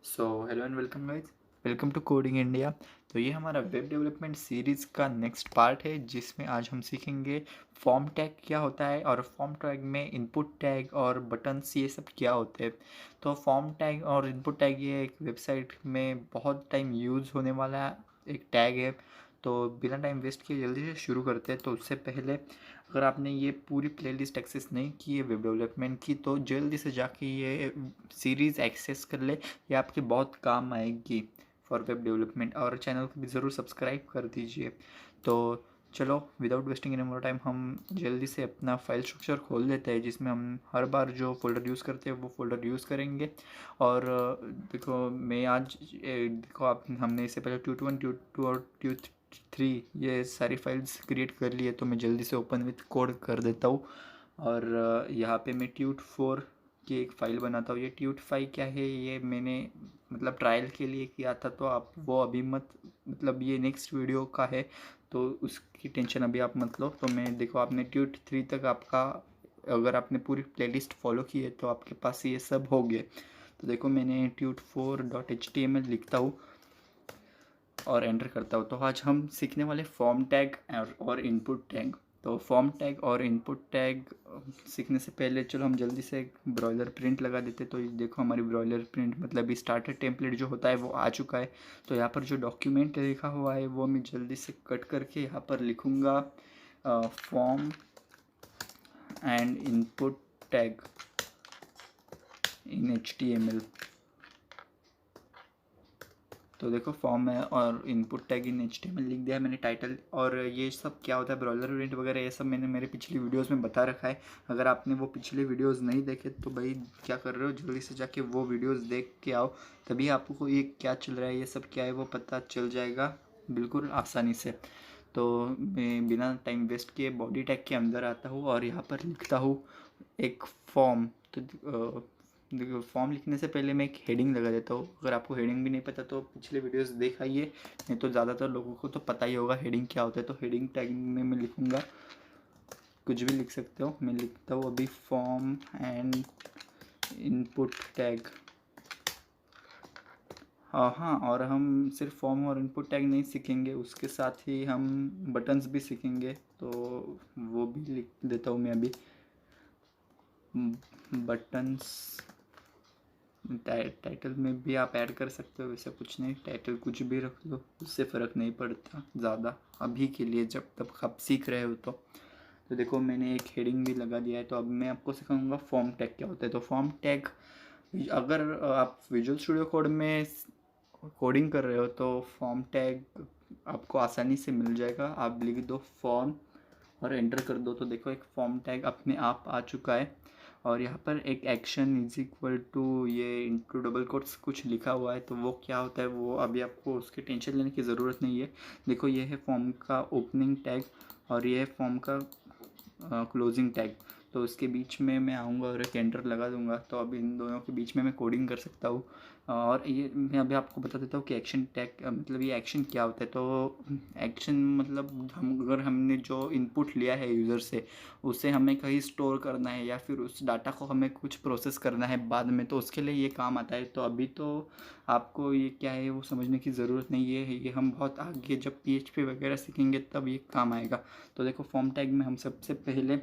So hello and welcome guys, welcome to coding India. तो ये हमारा वेब डेवलपमेंट सीरीज़ का नेक्स्ट पार्ट है जिसमें आज हम सीखेंगे फॉर्म टैग क्या होता है और फॉर्म टैग में इनपुट टैग और बटन्स ये सब क्या होते हैं। तो फॉर्म टैग और इनपुट टैग ये एक वेबसाइट में बहुत टाइम यूज़ होने वाला एक टैग है। तो बिना टाइम वेस्ट किए जल्दी से शुरू करते हैं। तो उससे पहले अगर आपने ये पूरी प्लेलिस्ट एक्सेस नहीं की है वेब डेवलपमेंट की तो जल्दी से जाके ये सीरीज़ एक्सेस कर ले। ये आपके बहुत काम आएगी फॉर वेब डेवलपमेंट। और चैनल को भी ज़रूर सब्सक्राइब कर दीजिए। तो चलो without wasting any more time हम जल्दी से अपना फाइल स्ट्रक्चर खोल लेते हैं जिसमें हम हर बार जो फोल्डर यूज़ करते हैं वो फोल्डर यूज़ करेंगे। और देखो मैं आज देखो आप हमने इससे पहले ट्यूट वन ट्यूट टू और ट्यूट थ्री ये सारी फाइल्स क्रिएट कर ली है। तो मैं जल्दी से ओपन विथ कोड कर देता हूँ। और यहाँ पे मैं ट्यूट फोर की एक फ़ाइल बनाता हूँ। ये ट्यूट फाइव क्या है, ये मैंने मतलब ट्रायल के लिए किया था। तो आप वो अभी मत मतलब ये नेक्स्ट वीडियो का है तो उसकी टेंशन अभी आप मत लो। तो मैं देखो आपने ट्यूट थ्री तक आपका अगर आपने पूरी प्लेलिस्ट फॉलो की है तो आपके पास ये सब हो गए। तो देखो मैंने ट्यूट फोर डॉट HTML लिखता हूँ और एंटर करता हूँ। तो आज हम सीखने वाले फॉर्म टैग और इनपुट टैग। तो फॉर्म टैग और इनपुट टैग सीखने से पहले चलो हम जल्दी से एक ब्रॉयलर प्रिंट लगा देते। तो ये देखो हमारी ब्रॉयलर प्रिंट मतलब स्टार्टर टेम्पलेट जो होता है वो आ चुका है। तो यहाँ पर जो डॉक्यूमेंट लिखा हुआ है वो मैं जल्दी से कट करके यहाँ पर लिखूँगा form and input tag in HTML। तो देखो फॉर्म है और इनपुट टैग इन HTML लिख दिया है मैंने टाइटल। और ये सब क्या होता है ब्राउज़र प्रिंट वगैरह ये सब मैंने मेरे पिछली वीडियोस में बता रखा है। अगर आपने वो पिछले वीडियोस नहीं देखे तो भाई क्या कर रहे हो, जल्दी से जाके वो वीडियोस देख के आओ। तभी आपको ये क्या चल रहा है ये सब क्या है वो पता चल जाएगा बिल्कुल आसानी से। तो मैं बिना टाइम वेस्ट किए बॉडी टैग के अंदर आता हूँ और यहाँ पर लिखता हूँ एक फॉर्म। तो देखो फॉर्म लिखने से पहले मैं एक हेडिंग लगा देता हूँ। अगर आपको हेडिंग भी नहीं पता तो पिछले वीडियोस देख आइए, नहीं तो ज़्यादातर लोगों को तो पता ही होगा हेडिंग क्या होता है। तो हेडिंग टैग में मैं लिखूँगा, कुछ भी लिख सकते हो। मैं लिखता हूँ अभी फॉर्म एंड इनपुट टैग। हाँ हाँ, और हम सिर्फ फॉर्म और इनपुट टैग नहीं सीखेंगे, उसके साथ ही हम बटन्स भी सीखेंगे। तो वो भी लिख देता हूँ मैं अभी बटन्स। टाइटल में भी आप ऐड कर सकते हो, वैसे कुछ नहीं, टाइटल कुछ भी रख लो, उससे फ़र्क नहीं पड़ता ज़्यादा अभी के लिए जब तक आप सीख रहे हो। तो देखो मैंने एक हेडिंग भी लगा दिया है। तो अब मैं आपको सिखाऊंगा फॉर्म टैग क्या होता है। तो फॉर्म टैग अगर आप विजुअल स्टूडियो कोड में कोडिंग कर रहे हो तो फॉर्म टैग आपको आसानी से मिल जाएगा। आप लिख दो फॉर्म और एंटर कर दो। तो देखो एक फॉर्म टैग अपने आप आ चुका है। और यहाँ पर एक एक्शन इज इक्वल टू ये इंटू डबल कोट्स कुछ लिखा हुआ है। तो वो क्या होता है वो अभी आपको उसकी टेंशन लेने की ज़रूरत नहीं है। देखो ये है फॉर्म का ओपनिंग टैग और ये है फॉर्म का क्लोजिंग टैग। तो उसके बीच में मैं आऊँगा और एक एंटर लगा दूंगा। तो अब इन दोनों के बीच में मैं कोडिंग कर सकता हूँ। और ये मैं अभी आपको बता देता हूँ कि एक्शन टैग मतलब ये एक्शन क्या होता है। तो एक्शन मतलब हम अगर हमने जो इनपुट लिया है यूज़र से उसे हमें कहीं स्टोर करना है या फिर उस डाटा को हमें कुछ प्रोसेस करना है बाद में, तो उसके लिए ये काम आता है। तो अभी तो आपको ये क्या है वो समझने की ज़रूरत नहीं है, ये हम बहुत आगे जब PHP वगैरह सीखेंगे तब ये काम आएगा। तो देखो फॉर्म टैग में हम सबसे पहले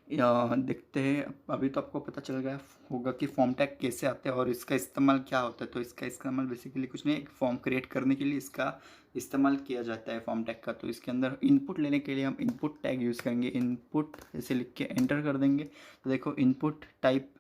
देखते हैं। अभी तो आपको पता चल गया होगा कि फॉर्म टैग कैसे आते हैं और इसका इस्तेमाल क्या होता है। तो इसका इस्तेमाल बेसिकली कुछ नहीं, एक फॉर्म क्रिएट करने के लिए इसका इस्तेमाल किया जाता है फॉर्म टैग का। तो इसके अंदर इनपुट लेने के लिए हम इनपुट टैग यूज़ करेंगे। इनपुट ऐसे लिख के एंटर कर देंगे। तो देखो input type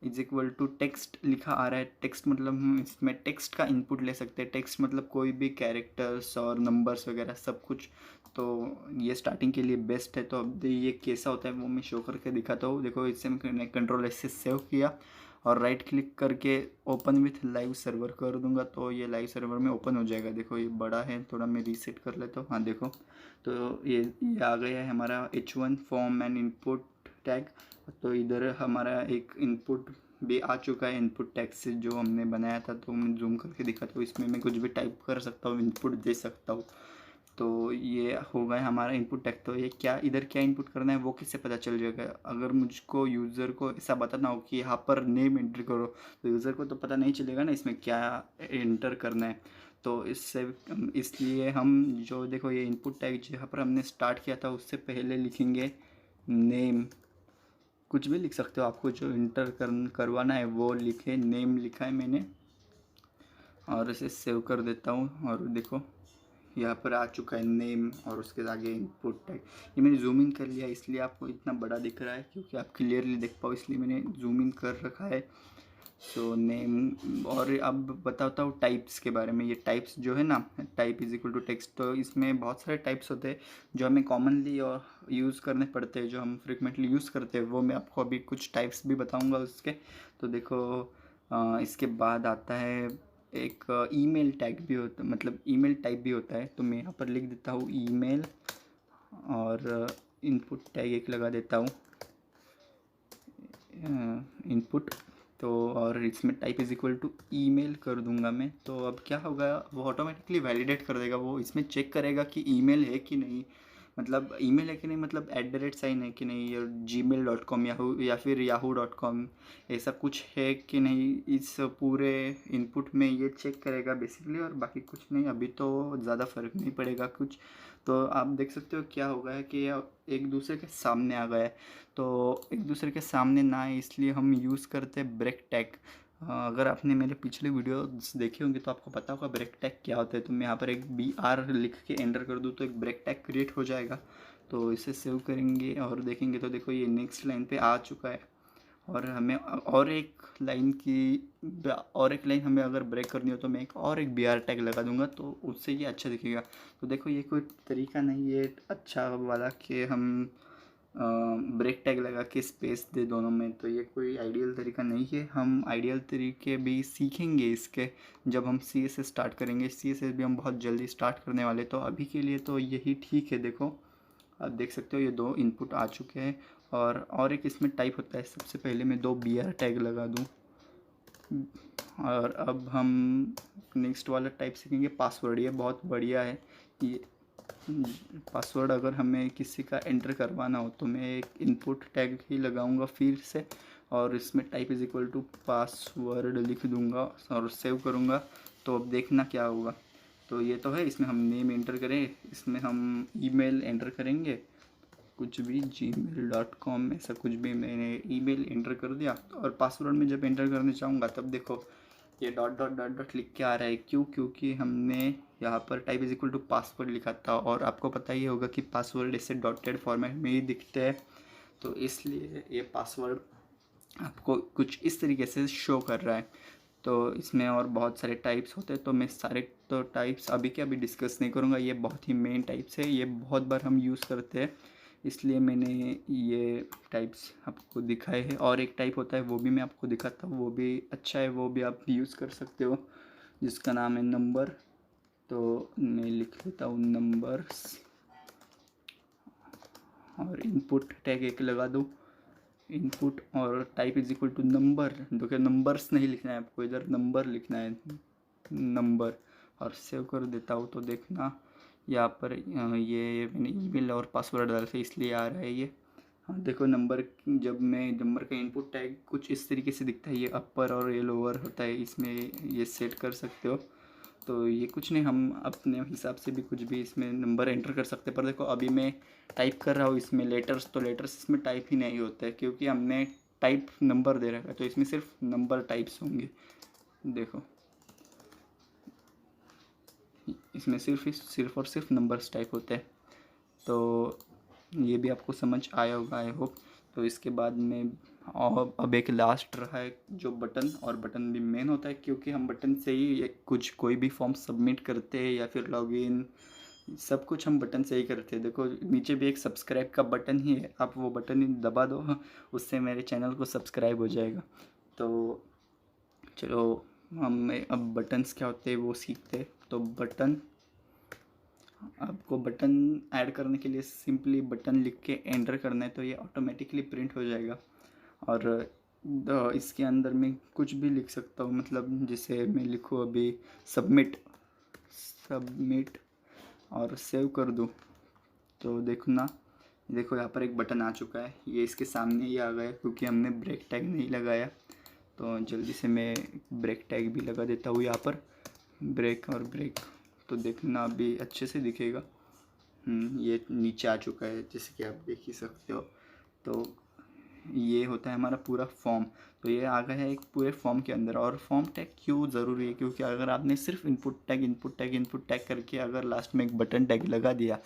is equal to text लिखा आ रहा है। टेक्स्ट मतलब हम इसमें टेक्स्ट का इनपुट ले सकते हैं। टेक्स्ट मतलब कोई भी कैरेक्टर्स और नंबर्स वगैरह सब कुछ। तो ये स्टार्टिंग के लिए बेस्ट है। तो अब ये कैसा होता है वो मैं शो करके दिखाता हूँ। देखो इससे मैं कंट्रोल S से सेव किया और राइट क्लिक करके ओपन विथ लाइव सर्वर कर दूंगा। तो ये लाइव सर्वर में ओपन हो जाएगा। देखो ये बड़ा है थोड़ा, मैं रीसेट कर लेता हूँ। हाँ देखो तो ये आ गया है हमारा H1 form and input tag. तो इधर हमारा एक इनपुट भी आ चुका है इनपुट टैग से जो हमने बनाया था। तो मैं जूम करके दिखाता हूँ, इसमें मैं कुछ भी टाइप कर सकता हूँ, इनपुट दे सकता हूँ। तो ये हो गया हमारा इनपुट टैग। तो ये क्या इधर क्या इनपुट करना है वो किससे पता चल जाएगा? अगर मुझको यूज़र को ऐसा बताना हो कि यहाँ पर नेम एंट्री करो, तो यूज़र को तो पता नहीं चलेगा ना इसमें क्या एंटर करना है। तो इससे इसलिए हम जो देखो ये इनपुट टैग जहाँ पर हमने स्टार्ट किया था उससे पहले लिखेंगे नेम। कुछ भी लिख सकते हो, आपको जो इंटर करवाना है वो लिखे। नेम लिखा है मैंने और इसे सेव कर देता हूँ। और देखो यहाँ पर आ चुका है नेम और उसके आगे इनपुट टैग। ये मैंने जूम इन कर लिया इसलिए आपको इतना बड़ा दिख रहा है, क्योंकि आप क्लियरली देख पाओ इसलिए मैंने जूम इन कर रखा है। So name. और अब बताता हूँ टाइप्स के बारे में। ये टाइप्स जो है ना, type is equal to text, तो इसमें बहुत सारे टाइप्स होते हैं जो हमें कॉमनली और यूज़ करने पड़ते हैं, जो हम फ्रिक्वेंटली यूज़ करते हैं। वो मैं आपको अभी कुछ टाइप्स भी बताऊँगा उसके। तो देखो इसके बाद आता है एक ईमेल टैग भी होता, मतलब ईमेल टाइप भी होता है। तो मैं यहाँ पर लिख देता हूँ ईमेल और इनपुट टैग एक लगा देता हूँ इनपुट। तो और इसमें type is equal to email कर दूंगा मैं। तो अब क्या होगा, वो ऑटोमेटिकली वैलिडेट कर देगा, वो इसमें चेक करेगा कि ईमेल है कि नहीं, मतलब ईमेल है कि नहीं, मतलब @ साइन है कि नहीं, या gmail.com या फिर yahoo.com ऐसा कुछ है कि नहीं। इस पूरे इनपुट में ये चेक करेगा बेसिकली, और बाकी कुछ नहीं। अभी तो ज़्यादा फ़र्क नहीं पड़ेगा कुछ। तो आप देख सकते हो क्या होगा है कि ये एक दूसरे के सामने आ गया है। तो एक दूसरे के सामने ना आए इसलिए हम यूज़ करते हैं ब्रेक टैग। अगर आपने मेरे पिछले वीडियो देखे होंगे तो आपको पता होगा ब्रेक टैग क्या होता है। तो मैं यहाँ पर एक BR लिख के एंटर कर दूँ तो एक ब्रेक टैग क्रिएट हो जाएगा। तो इसे सेव करेंगे और देखेंगे तो देखो ये नेक्स्ट लाइन पे आ चुका है। और हमें और एक लाइन हमें अगर ब्रेक करनी हो तो मैं एक BR टैग लगा दूंगा, तो उससे ये अच्छा दिखेगा। तो देखो ये कोई तरीका नहीं है अच्छा वाला कि हम ब्रेक टैग लगा के स्पेस दे दोनों में। तो ये कोई आइडियल तरीका नहीं है। हम आइडियल तरीके भी सीखेंगे इसके जब हम CSS स्टार्ट करेंगे। CSS भी हम बहुत जल्दी स्टार्ट करने वाले। तो अभी के लिए तो यही ठीक है। देखो आप देख सकते हो ये 2 इनपुट आ चुके हैं। और एक इसमें टाइप होता है। सबसे पहले मैं 2 BR टैग लगा दूँ। और अब हम नेक्स्ट वाला टाइप सीखेंगे पासवर्ड। ये बहुत बढ़िया है। ये पासवर्ड अगर हमें किसी का एंटर करवाना हो तो मैं एक इनपुट टैग ही लगाऊंगा फिर से, और इसमें type is equal to password लिख दूंगा और सेव करूंगा। तो अब देखना क्या होगा। तो ये तो है, इसमें हम नेम एंटर करें, इसमें हम ईमेल एंटर करेंगे, कुछ भी gmail.com ऐसा कुछ भी मैंने ईमेल एंटर कर दिया। और पासवर्ड में जब एंटर करने चाहूँगा तब देखो ये डॉट डॉट डॉट डॉट लिख के आ रहा है। क्यों? क्योंकि हमने यहाँ पर type is equal to password लिखा था, और आपको पता ही होगा कि पासवर्ड ऐसे डॉटेड फॉर्मेट में ही दिखते हैं। तो इसलिए ये पासवर्ड आपको कुछ इस तरीके से शो कर रहा है। तो इसमें और बहुत सारे टाइप्स होते हैं, तो मैं सारे तो टाइप्स अभी के अभी डिस्कस नहीं करूँगा। ये बहुत ही मेन टाइप्स है, ये बहुत बार हम यूज़ करते हैं, इसलिए मैंने ये टाइप्स आपको दिखाए हैं। और एक टाइप होता है वो भी मैं आपको दिखाता हूँ, वो भी अच्छा है, वो भी आप यूज़ कर सकते हो, जिसका नाम है नंबर। तो मैं लिख लेता हूँ नंबर्स और इनपुट टैग एक लगा दूँ इनपुट, और type is equal to number. देखिए नंबर्स नहीं लिखना है आपको, इधर नंबर लिखना है, नंबर। और सेव कर देता हूँ तो देखना यहाँ पर ये मैंने ईमेल और पासवर्ड डाला था इसलिए आ रहा है ये। हाँ देखो नंबर, जब मैं नंबर का इनपुट टैग कुछ इस तरीके से दिखता है, ये अपर और ये लोअर होता है, इसमें ये सेट कर सकते हो। तो ये कुछ नहीं, हम अपने हिसाब से भी कुछ भी इसमें नंबर एंटर कर सकते हैं। पर देखो अभी मैं टाइप कर रहा हूँ इसमें लेटर्स, तो लेटर्स इसमें टाइप ही नहीं होता है क्योंकि हमने टाइप नंबर दे रखा है। तो इसमें सिर्फ नंबर टाइप्स होंगे। देखो इसमें सिर्फ और सिर्फ नंबर्स टाइप होते हैं। तो ये भी आपको समझ आया होगा आई होप। तो इसके बाद में और अब एक लास्ट रहा है जो बटन, और बटन भी मेन होता है क्योंकि हम बटन से ही कुछ कोई भी फॉर्म सबमिट करते हैं या फिर लॉगिन, सब कुछ हम बटन से ही करते हैं। देखो नीचे भी एक सब्सक्राइब का बटन ही है, आप वो बटन ही दबा दो, उससे मेरे चैनल को सब्सक्राइब हो जाएगा। तो चलो हम अब बटन्स क्या होते हैं वो सीखते हैं। तो बटन, आपको बटन ऐड करने के लिए सिंपली बटन लिख के एंटर करना है, तो ये ऑटोमेटिकली प्रिंट हो जाएगा। और इसके अंदर मैं कुछ भी लिख सकता हूँ, मतलब जैसे मैं लिखूँ अभी सबमिट, सबमिट और सेव कर दूँ तो देखो ना, देखो यहाँ पर एक बटन आ चुका है, ये इसके सामने ही आ गया क्योंकि हमने ब्रेक टैग नहीं लगाया। तो जल्दी से मैं ब्रेक टैग भी लगा देता हूँ यहाँ पर, ब्रेक और ब्रेक। तो देखना अभी अच्छे से दिखेगा। ये नीचे आ चुका है जैसे कि आप देख ही सकते हो। तो ये होता है हमारा पूरा फॉर्म। तो ये आ गया है एक पूरे फॉर्म के अंदर। और फॉर्म टैग क्यों ज़रूरी है, क्योंकि अगर आपने सिर्फ इनपुट टैग करके अगर लास्ट में एक बटन टैग लगा दिया,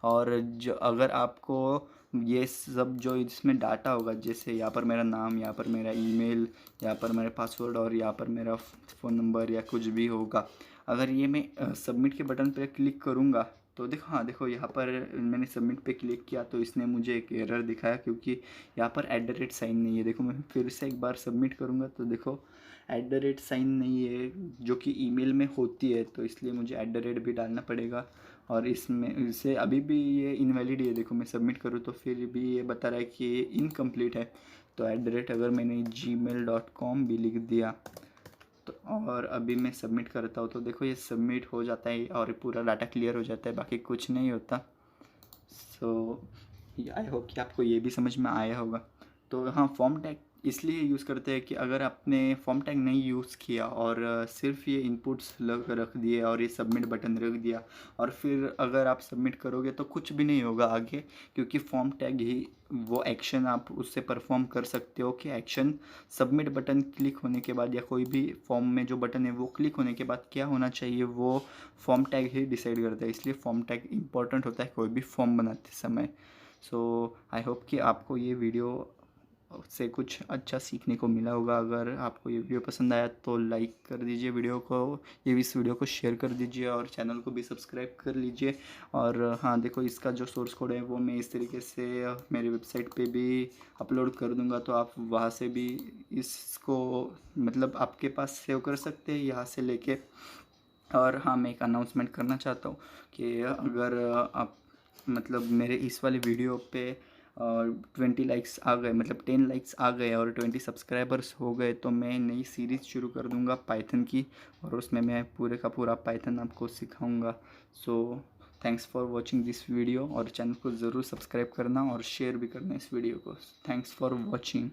और जो अगर आपको ये सब जो इसमें डाटा होगा, जैसे यहाँ पर मेरा नाम, यहाँ पर मेरा ईमेल, यहाँ पर मेरा पासवर्ड और यहाँ पर मेरा फ़ोन नंबर या कुछ भी होगा, अगर ये मैं सबमिट के बटन पर क्लिक करूँगा तो देखो, हाँ देखो यहाँ पर मैंने सबमिट पे क्लिक किया तो इसने मुझे एक एरर दिखाया क्योंकि यहाँ पर @ साइन नहीं है। देखो मैं फिर से एक बार सबमिट करूँगा तो देखो @ साइन नहीं है, जो कि ईमेल में होती है, तो इसलिए मुझे @ भी डालना पड़ेगा। और इसमें इसे अभी भी ये इनवैलिड है। देखो मैं सबमिट करूँ तो फिर भी ये बता रहा है कि ये इनकम्प्लीट है। तो अगर मैंने gmail.com भी लिख दिया तो, और अभी मैं सबमिट करता हूँ तो देखो ये सबमिट हो जाता है और पूरा डाटा क्लियर हो जाता है, बाकी कुछ नहीं होता। सो आई होप कि आपको ये भी समझ में आया होगा। तो हाँ, फॉर्म टैग इसलिए यूज़ करते हैं कि अगर आपने फॉर्म टैग नहीं यूज़ किया और सिर्फ ये इनपुट्स लग रख दिए और ये सबमिट बटन रख दिया, और फिर अगर आप सबमिट करोगे तो कुछ भी नहीं होगा आगे, क्योंकि फॉर्म टैग ही वो एक्शन आप उससे परफॉर्म कर सकते हो कि एक्शन सबमिट बटन क्लिक होने के बाद या कोई भी फॉर्म में जो बटन है वो क्लिक होने के बाद क्या होना चाहिए वो फॉर्म टैग ही डिसाइड करता है। इसलिए फॉर्म टैग इंपॉर्टेंट होता है कोई भी फॉर्म बनाते समय। सो आई होप कि आपको ये वीडियो से कुछ अच्छा सीखने को मिला होगा। अगर आपको ये वीडियो पसंद आया तो लाइक कर दीजिए वीडियो को, इस वीडियो को शेयर कर दीजिए और चैनल को भी सब्सक्राइब कर लीजिए। और हाँ देखो, इसका जो सोर्स कोड है वो मैं इस तरीके से मेरी वेबसाइट पे भी अपलोड कर दूंगा, तो आप वहाँ से भी इसको मतलब आपके पास सेव कर सकते हैं यहाँ से लेके। और हाँ, मैं एक अनाउंसमेंट करना चाहता हूँ कि अगर आप मतलब मेरे इस वाले वीडियो पे 20 लाइक्स आ गए, मतलब 10 लाइक्स आ गए और 20 सब्सक्राइबर्स हो गए तो मैं नई सीरीज़ शुरू कर दूंगा पाइथन की, और उसमें मैं पूरे का पूरा पाइथन आपको सिखाऊंगा। So thanks for watching this video, और चैनल को ज़रूर सब्सक्राइब करना और शेयर भी करना इस वीडियो को। Thanks for watching.